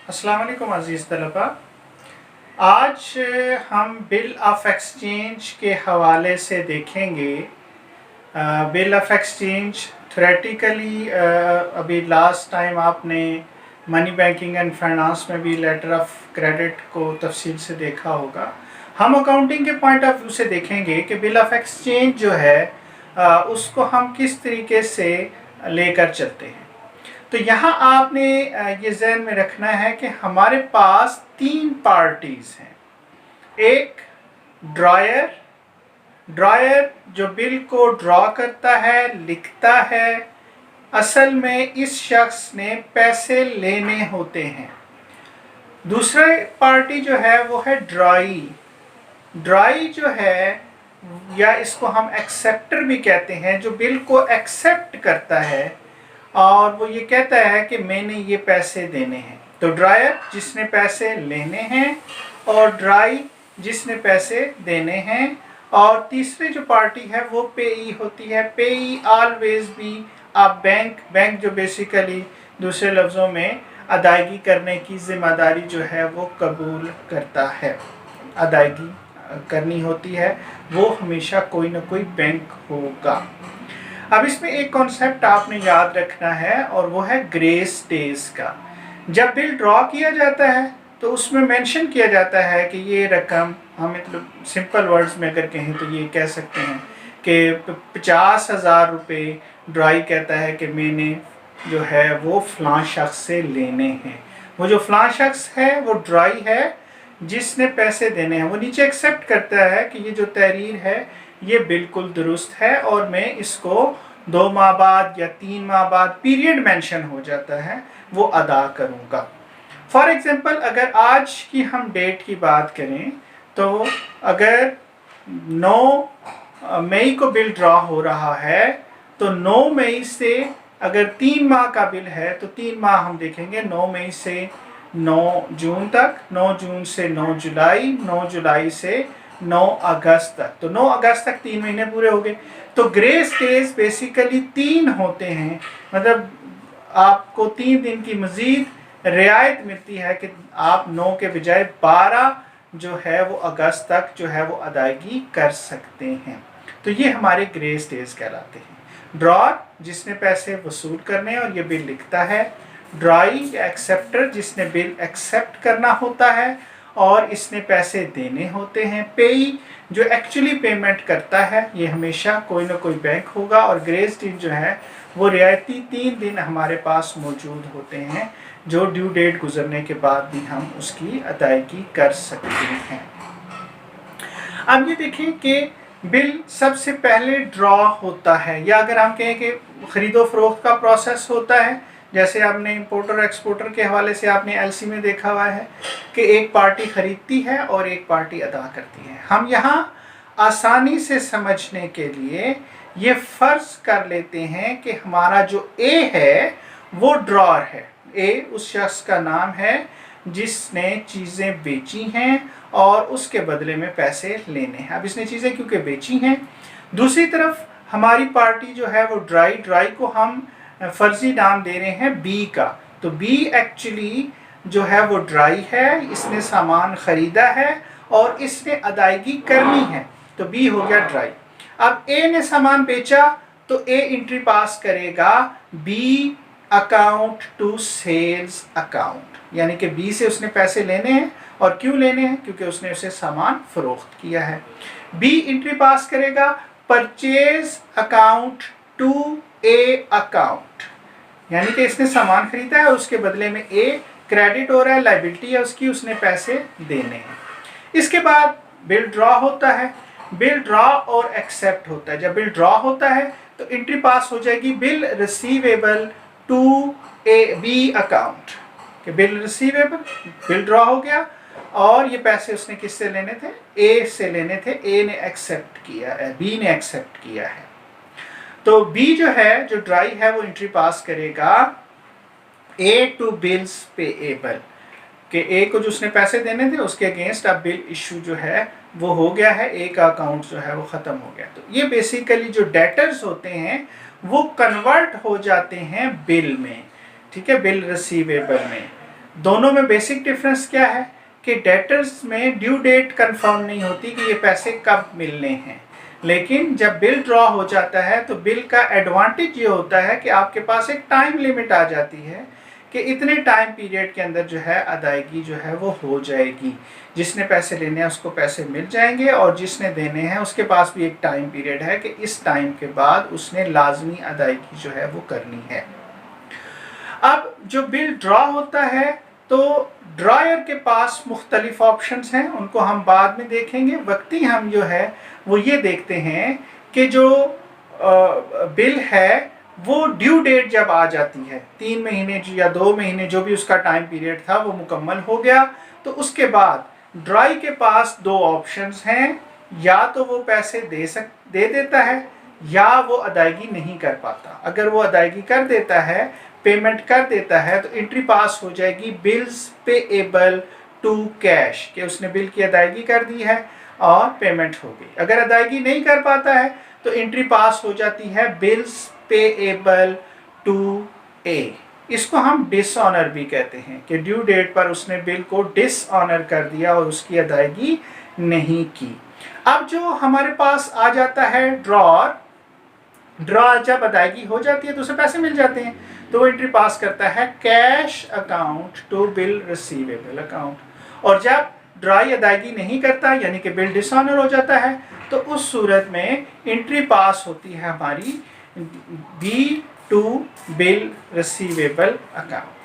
अस्सलाम वालेकुम अज़ीज़ तलबा। आज हम बिल ऑफ एक्सचेंज के हवाले से देखेंगे। बिल ऑफ एक्सचेंज थ्योरेटिकली अभी लास्ट टाइम आपने मनी बैंकिंग एंड फाइनेंस में भी लेटर ऑफ क्रेडिट को तफसील से देखा होगा। हम अकाउंटिंग के पॉइंट ऑफ व्यू से देखेंगे कि बिल ऑफ एक्सचेंज जो है उसको हम किस तरीके से लेकर चलते हैं। तो यहाँ आपने ये ज़हन में रखना है कि हमारे पास तीन पार्टीज हैं। एक ड्रायर जो बिल को ड्रॉ करता है, लिखता है। असल में इस शख्स ने पैसे लेने होते हैं। दूसरा पार्टी जो है वो है ड्राई जो है, या इसको हम एक्सेप्टर भी कहते हैं, जो बिल को एक्सेप्ट करता है और वो ये कहता है कि मैंने ये पैसे देने हैं। तो ड्रायर जिसने पैसे लेने हैं और ड्राई जिसने पैसे देने हैं। और तीसरी जो पार्टी है वो पेई होती है। पेई ऑलवेज भी आप बैंक जो बेसिकली दूसरे लफ्ज़ों में अदायगी करने की ज़िम्मेदारी जो है वो कबूल करता है, अदायगी करनी होती है, वो हमेशा कोई ना कोई बैंक होगा। अब इसमें एक कॉन्सेप्ट आपने याद रखना है और वो है ग्रेस डेज का। जब बिल ड्रॉ किया जाता है तो उसमें मेंशन किया जाता है कि ये रकम, हम मतलब सिंपल वर्ड्स में अगर कहें तो ये कह सकते हैं कि 50,000 रुपये ड्राई कहता है कि मैंने जो है वो फ़लाँ शख्स से लेने हैं। वो जो फ़लाँ शख्स है वो ड्राई है जिसने पैसे देने हैं। वो नीचे एक्सेप्ट करता है कि ये जो तहरीर है ये बिल्कुल दुरुस्त है और मैं इसको 2 माह बाद या 3 माह बाद, पीरियड मेंशन हो जाता है, वो अदा करूँगा। फॉर एग्जांपल अगर आज की हम डेट की बात करें तो अगर 9 मई को बिल ड्रॉ हो रहा है तो 9 मई से अगर 3 माह का बिल है तो 3 माह हम देखेंगे 9 मई से 9 जून तक, 9 जून से 9 जुलाई, 9 जुलाई से 9 अगस्त तक। तो 9 अगस्त तक 3 महीने पूरे हो गए। तो ग्रेस डेज बेसिकली 3 होते हैं, मतलब आपको 3 दिन की मज़ीद रियायत मिलती है कि आप 9 के बजाय 12 जो है वो अगस्त तक जो है वो अदायगी कर सकते हैं। तो ये हमारे ग्रेस डेज कहलाते हैं। ड्रॉर जिसने पैसे वसूल करने और ये बिल लिखता है। ड्राई एक्सेप्टर जिसने बिल एक्सेप्ट करना होता है और इसने पैसे देने होते हैं। पेई जो एक्चुअली पेमेंट करता है, ये हमेशा कोई ना कोई बैंक होगा। और ग्रेस डेज जो है वो रियायती 3 दिन हमारे पास मौजूद होते हैं, जो ड्यू डेट गुजरने के बाद भी हम उसकी अदायगी कर सकते हैं। अब ये देखें कि बिल सबसे पहले ड्रॉ होता है, या अगर हम कहें कि ख़रीदो फरोख्त का प्रोसेस होता है, जैसे आपने इंपोर्टर और एक्सपोर्टर के हवाले से आपने एलसी में देखा हुआ है कि एक पार्टी ख़रीदती है और एक पार्टी अदा करती है। हम यहाँ आसानी से समझने के लिए ये फ़र्ज़ कर लेते हैं कि हमारा जो ए है वो ड्रॉर है। ए उस शख्स का नाम है जिसने चीज़ें बेची हैं और उसके बदले में पैसे लेने हैं। अब इसने चीज़ें क्योंकि बेची हैं। दूसरी तरफ हमारी पार्टी जो है वो ड्राई को हम फर्जी नाम दे रहे हैं बी का। तो बी एक्चुअली जो है वो ड्राई है, इसने सामान ख़रीदा है और इसने अदायगी करनी है, तो बी हो गया ड्राई। अब ए ने सामान बेचा तो ए एंट्री पास करेगा B account to sales account, यानी कि बी से उसने पैसे लेने हैं। और क्यों लेने हैं? क्योंकि उसने उसे सामान फरोख्त किया है। बी एंट्री पास करेगा purchase account to A account, यानी कि इसने सामान खरीदा है और उसके बदले में ए क्रेडिट हो रहा है, लायबिलिटी है उसकी, उसने पैसे देने हैं। इसके बाद बिल ड्रॉ होता है। बिल ड्रॉ और एक्सेप्ट होता है। जब बिल ड्रॉ होता है तो एंट्री पास हो जाएगी bill receivable to A B account, कि बिल रिसीवेबल, बिल ड्रॉ हो गया और ये पैसे उसने किससे लेने थे? ए से लेने थे। ए ने एक्सेप्ट किया है, बी ने एक्सेप्ट किया है। तो बी जो है, जो ड्राई है, वो एंट्री पास करेगा ए टू बिल्स पेएबल, कि ए को जो उसने पैसे देने थे उसके अगेंस्ट अब बिल इशू जो है वो हो गया है, ए का अकाउंट जो है वो ख़त्म हो गया। तो ये बेसिकली जो डेटर्स होते हैं वो कन्वर्ट हो जाते हैं बिल में, ठीक है, बिल रिसीवेबल में। दोनों में बेसिक डिफरेंस क्या है कि डेटर्स में ड्यू डेट कंफर्म नहीं होती कि ये पैसे कब मिलने हैं, लेकिन जब बिल ड्रॉ हो जाता है तो बिल का एडवांटेज ये होता है कि आपके पास एक टाइम लिमिट आ जाती है कि इतने टाइम पीरियड के अंदर जो है अदायगी जो है वो हो जाएगी। जिसने पैसे लेने हैं उसको पैसे मिल जाएंगे और जिसने देने हैं उसके पास भी एक टाइम पीरियड है कि इस टाइम के बाद उसने लाजमी अदायगी जो है वो करनी है। अब जो बिल ड्रॉ होता है तो ड्रॉयर के पास मुख्तलिफ ऑप्शंस हैं, उनको हम बाद में देखेंगे। वक्ती हम जो है वो ये देखते हैं कि जो बिल है वो ड्यू डेट जब आ जाती है 3 महीने या 2 महीने जो भी उसका टाइम पीरियड था वो मुकम्मल हो गया, तो उसके बाद ड्रॉई के पास 2 ऑप्शंस हैं, या तो वो पैसे दे देता है या वो अदायगी नहीं कर पाता। अगर वो अदायगी कर देता है, पेमेंट कर देता है, तो एंट्री पास हो जाएगी बिल्स पेएबल टू कैश कि उसने बिल की अदायगी कर दी है और पेमेंट हो गई। अगर अदायगी नहीं कर पाता है तो एंट्री पास हो जाती है बिल्स पेएबल टू ए। इसको हम डिसऑनर भी कहते हैं कि ड्यू डेट पर उसने बिल को डिसऑनर कर दिया और उसकी अदायगी नहीं की। अब जो हमारे पास आ जाता है ड्रॉ जब अदायगी हो जाती है तो उसे पैसे मिल जाते हैं, तो वो एंट्री पास करता है cash account to bill receivable account. और जब ड्रॉई अदायगी नहीं करता यानी कि बिल डिसऑनर हो जाता है तो उस सूरत में एंट्री पास होती है हमारी B to bill receivable account.